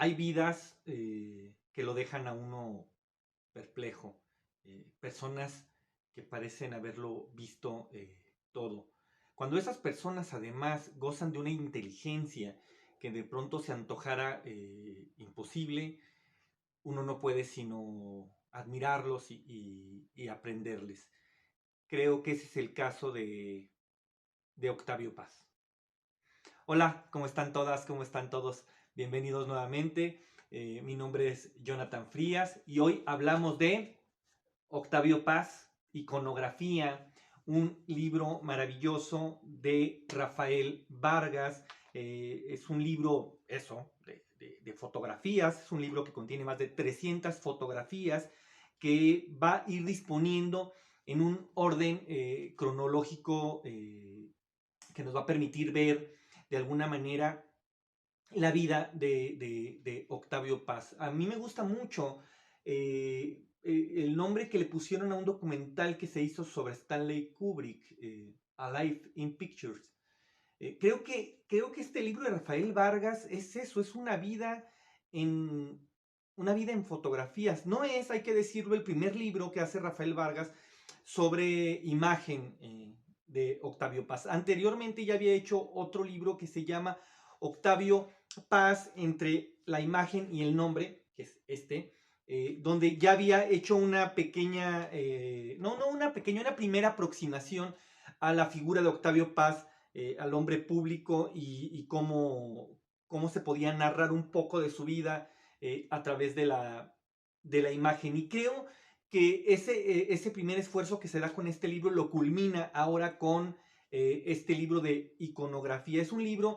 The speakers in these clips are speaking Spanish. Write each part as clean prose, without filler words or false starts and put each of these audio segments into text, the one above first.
Hay vidas que lo dejan a uno perplejo, personas que parecen haberlo visto todo. Cuando esas personas además gozan de una inteligencia que de pronto se antojara imposible, uno no puede sino admirarlos y aprenderles. Creo que ese es el caso de Octavio Paz. Hola, ¿cómo están todas? ¿Cómo están todos? Bienvenidos nuevamente. Mi nombre es Jonathan Frías y hoy hablamos de Octavio Paz, Iconografía, un libro maravilloso de Rafael Vargas. Es un libro, de fotografías, es un libro que contiene más de 300 fotografías que va a ir disponiendo en un orden cronológico que nos va a permitir ver de alguna manera la vida de Octavio Paz. A mí me gusta mucho el nombre que le pusieron a un documental que se hizo sobre Stanley Kubrick, Alive in Pictures. Creo que este libro de Rafael Vargas es eso, es en, una vida en fotografías. No es, hay que decirlo, el primer libro que hace Rafael Vargas sobre imagen de Octavio Paz. Anteriormente ya había hecho otro libro que se llama Octavio Paz entre la imagen y el nombre, que es donde ya había hecho una pequeña, no una pequeña, una primera aproximación a la figura de Octavio Paz, al hombre público y cómo se podía narrar un poco de su vida a través de la imagen. Y creo que ese primer esfuerzo que se da con este libro lo culmina ahora con este libro de iconografía. Es un libro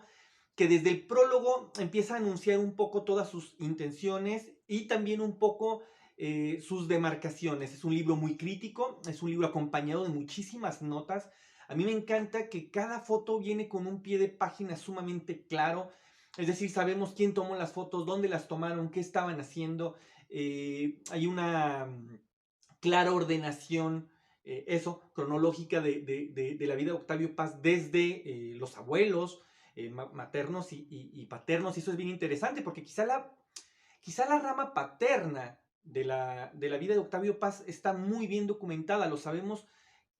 que desde el prólogo empieza a anunciar un poco todas sus intenciones y también un poco sus demarcaciones. Es un libro muy crítico, es un libro acompañado de muchísimas notas. A mí me encanta que cada foto viene con un pie de página sumamente claro, es decir, sabemos quién tomó las fotos, dónde las tomaron, qué estaban haciendo. Hay una clara ordenación, cronológica de la vida de Octavio Paz desde los abuelos maternos y paternos, y eso es bien interesante, porque quizá la rama paterna de la vida de Octavio Paz está muy bien documentada, lo sabemos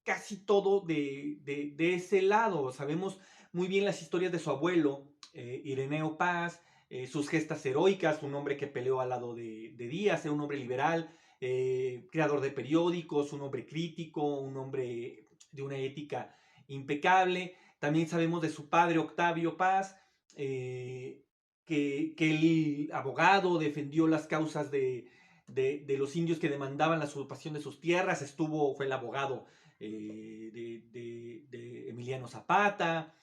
casi todo de ese lado. Sabemos muy bien las historias de su abuelo, Ireneo Paz, sus gestas heroicas, un hombre que peleó al lado de Díaz, era un hombre liberal, creador de periódicos, un hombre crítico, un hombre de una ética impecable. También sabemos de su padre, Octavio Paz, que el abogado defendió las causas de los indios que demandaban la usurpación de sus tierras, fue el abogado de Emiliano Zapata,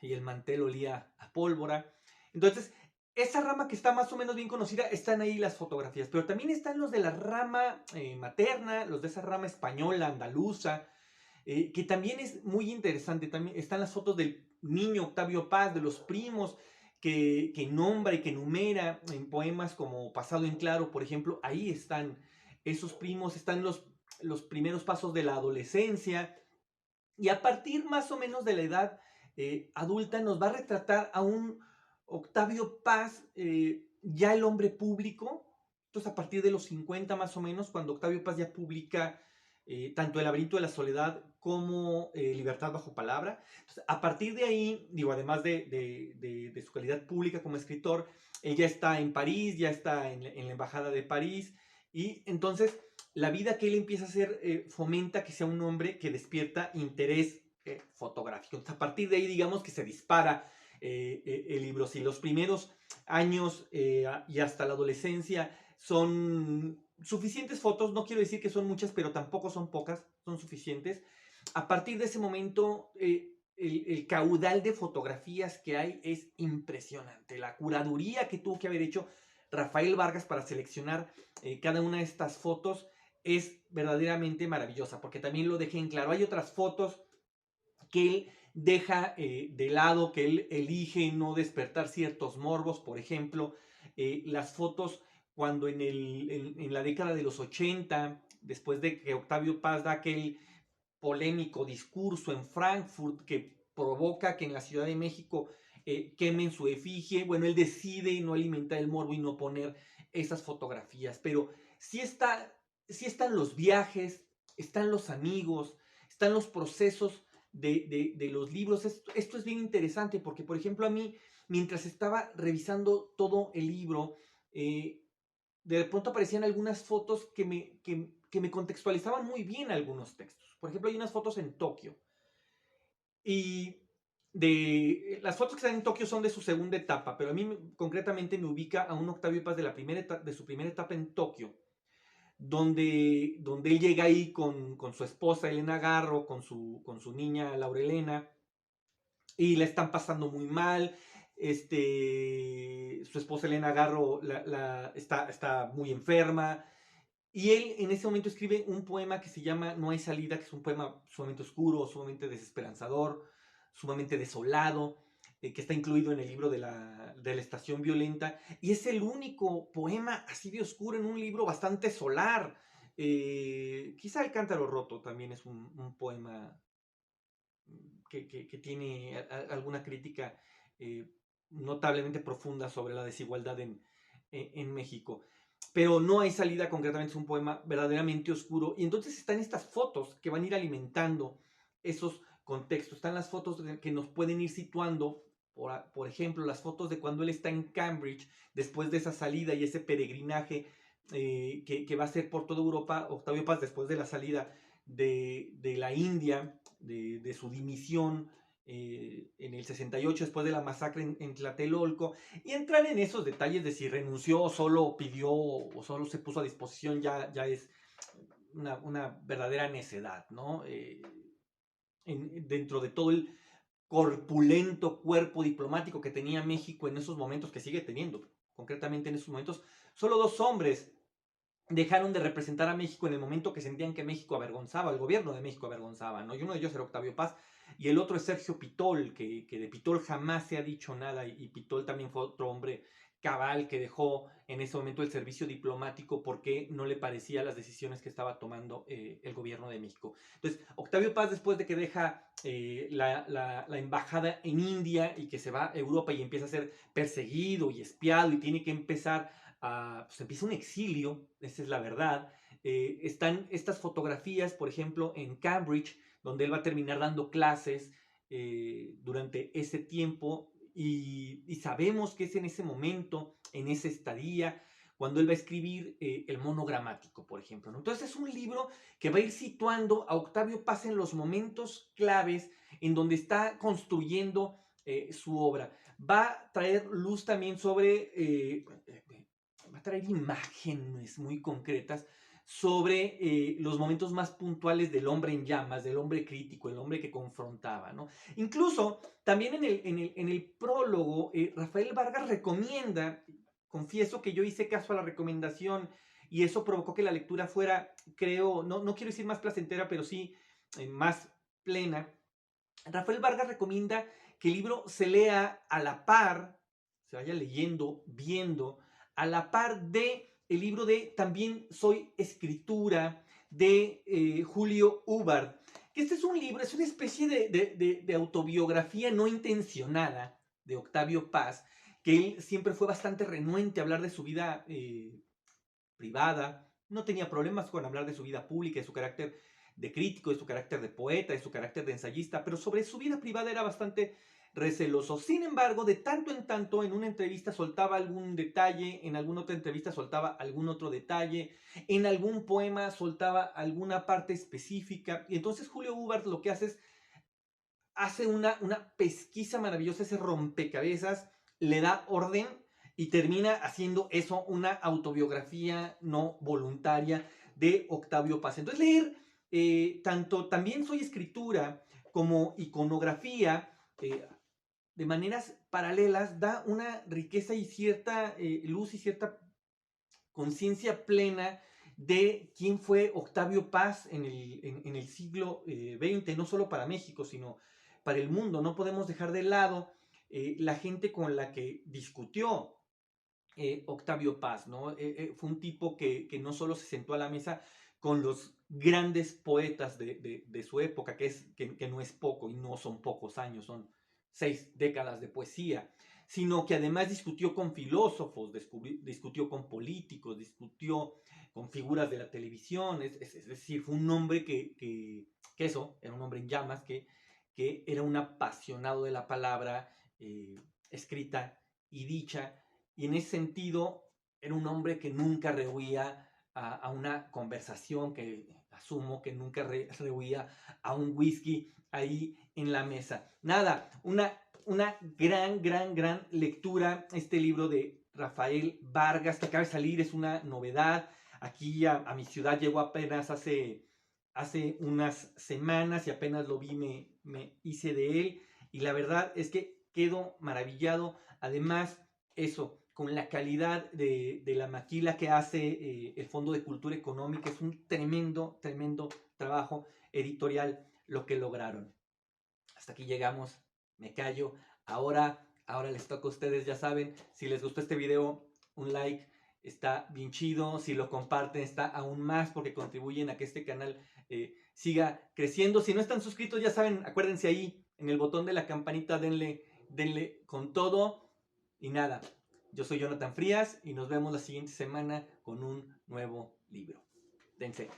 y el mantel olía a pólvora. Entonces, esa rama que está más o menos bien conocida, están ahí las fotografías, pero también están los de la rama materna, los de esa rama española, andaluza, que también es muy interesante. También están las fotos del niño Octavio Paz, de los primos que nombra y que enumera en poemas como Pasado en Claro, por ejemplo. Ahí están esos primos, están los primeros pasos de la adolescencia, y a partir más o menos de la edad adulta nos va a retratar a un Octavio Paz, ya el hombre público. Entonces, a partir de los 50 más o menos, cuando Octavio Paz ya publica tanto El laberinto de la soledad como Libertad bajo palabra. Entonces, a partir de ahí, digo, además de su calidad pública como escritor, él ya está en París, ya está en la embajada de París, y entonces la vida que él empieza a hacer fomenta que sea un hombre que despierta interés fotográfico. Entonces, a partir de ahí, digamos que se dispara el libro. Si los primeros años y hasta la adolescencia son suficientes fotos, no quiero decir que son muchas, pero tampoco son pocas, son suficientes. A partir de ese momento, el caudal de fotografías que hay es impresionante. La curaduría que tuvo que haber hecho Rafael Vargas para seleccionar cada una de estas fotos es verdaderamente maravillosa, porque también lo dejé en claro. Hay otras fotos que él deja de lado, que él elige no despertar ciertos morbos. Por ejemplo, las fotos cuando en la década de los 80, después de que Octavio Paz da aquel polémico discurso en Frankfurt que provoca que en la Ciudad de México quemen su efigie. Bueno, él decide no alimentar el morbo y no poner esas fotografías, pero sí, sí están los viajes, están los amigos, están los procesos de los libros. Esto es bien interesante porque, por ejemplo, a mí, mientras estaba revisando todo el libro, de pronto aparecían algunas fotos que me contextualizaban muy bien algunos textos. Por ejemplo, hay unas fotos en Tokio. Y las fotos que están en Tokio son de su segunda etapa, pero a mí concretamente me ubica a un Octavio Paz de, de su primera etapa en Tokio, donde él llega ahí con su esposa Elena Garro, con su niña Laura Elena, y la están pasando muy mal. Su esposa Elena Garro está muy enferma. Y él en ese momento escribe un poema que se llama No hay salida, que es un poema sumamente oscuro, sumamente desesperanzador, sumamente desolado, que está incluido en el libro de la Estación Violenta. Y es el único poema así de oscuro en un libro bastante solar. Quizá El Cántaro Roto también es un poema que tiene alguna crítica eh, notablemente profunda sobre la desigualdad en México. Pero No hay salida, concretamente, es un poema verdaderamente oscuro. Y entonces están estas fotos que van a ir alimentando esos contextos. Están las fotos que nos pueden ir situando, por ejemplo, las fotos de cuando él está en Cambridge, después de esa salida y ese peregrinaje que va a ser por toda Europa, Octavio Paz, después de la salida de la India, de su dimisión en el 68, después de la masacre en Tlatelolco, y entrar en esos detalles de si renunció o solo pidió o solo se puso a disposición ya es una verdadera necedad, ¿no? Dentro de todo el corpulento cuerpo diplomático que tenía México en esos momentos, que sigue teniendo, concretamente en esos momentos, solo dos hombres dejaron de representar a México en el momento que sentían que México avergonzaba, el gobierno de México avergonzaba, ¿no? Y uno de ellos era Octavio Paz, y el otro es Sergio Pitol, que de Pitol jamás se ha dicho nada, y Pitol también fue otro hombre cabal que dejó en ese momento el servicio diplomático porque no le parecía las decisiones que estaba tomando el gobierno de México. Entonces, Octavio Paz, después de que deja la embajada en India y que se va a Europa y empieza a ser perseguido y espiado y tiene que empezar pues empieza un exilio, esa es la verdad. Están estas fotografías, por ejemplo, en Cambridge, donde él va a terminar dando clases durante ese tiempo y sabemos que es en ese momento, en esa estadía, cuando él va a escribir el monogramático, por ejemplo, ¿no? Entonces es un libro que va a ir situando a Octavio Paz en los momentos claves en donde está construyendo su obra. Va a traer luz también sobre va a traer imágenes muy concretas sobre los momentos más puntuales del hombre en llamas, del hombre crítico, el hombre que confrontaba, ¿no? Incluso también en el prólogo, Rafael Vargas recomienda, confieso que yo hice caso a la recomendación y eso provocó que la lectura fuera, creo, no quiero decir más placentera, pero sí más plena. Rafael Vargas recomienda que el libro se lea a la par, se vaya leyendo, viendo, a la par de el libro de También soy escritura de Julio Hubbard. Que este es un libro, es una especie de autobiografía no intencionada de Octavio Paz, que él siempre fue bastante renuente a hablar de su vida privada, no tenía problemas con hablar de su vida pública, de su carácter de crítico, de su carácter de poeta, de su carácter de ensayista, pero sobre su vida privada era bastante receloso. Sin embargo, de tanto en tanto, en una entrevista soltaba algún detalle, en alguna otra entrevista soltaba algún otro detalle, en algún poema soltaba alguna parte específica. Y entonces Julio Hubbard lo que hace es, hace una pesquisa maravillosa, ese rompecabezas, le da orden y termina haciendo eso, una autobiografía no voluntaria de Octavio Paz. Entonces leer tanto También soy escritura como iconografía de maneras paralelas da una riqueza y cierta luz y cierta conciencia plena de quién fue Octavio Paz en el siglo XX, no solo para México, sino para el mundo. No podemos dejar de lado la gente con la que discutió Octavio Paz, ¿no? Fue un tipo que no solo se sentó a la mesa con los grandes poetas de su época, que no es poco y no son pocos años, son 6 décadas de poesía, sino que además discutió con filósofos, discutió con políticos, discutió con figuras de la televisión, es decir, fue un hombre que eso, era un hombre en llamas, que era un apasionado de la palabra escrita y dicha, y en ese sentido era un hombre que nunca rehuía a una conversación, que asumo que nunca rehuía a un whisky ahí en la mesa. Nada, una gran lectura, este libro de Rafael Vargas que acaba de salir, es una novedad. Aquí a mi ciudad llegó apenas hace unas semanas y apenas lo vi, me hice de él y la verdad es que quedo maravillado. Además, eso, con la calidad de la maquila que hace el Fondo de Cultura Económica, es un tremendo trabajo editorial lo que lograron. Hasta aquí llegamos, me callo. Ahora les toca a ustedes, ya saben, si les gustó este video, un like está bien chido, si lo comparten está aún más porque contribuyen a que este canal siga creciendo. Si no están suscritos, ya saben, acuérdense ahí en el botón de la campanita, denle con todo. Y nada, yo soy Jonathan Frías y nos vemos la siguiente semana con un nuevo libro. Dense.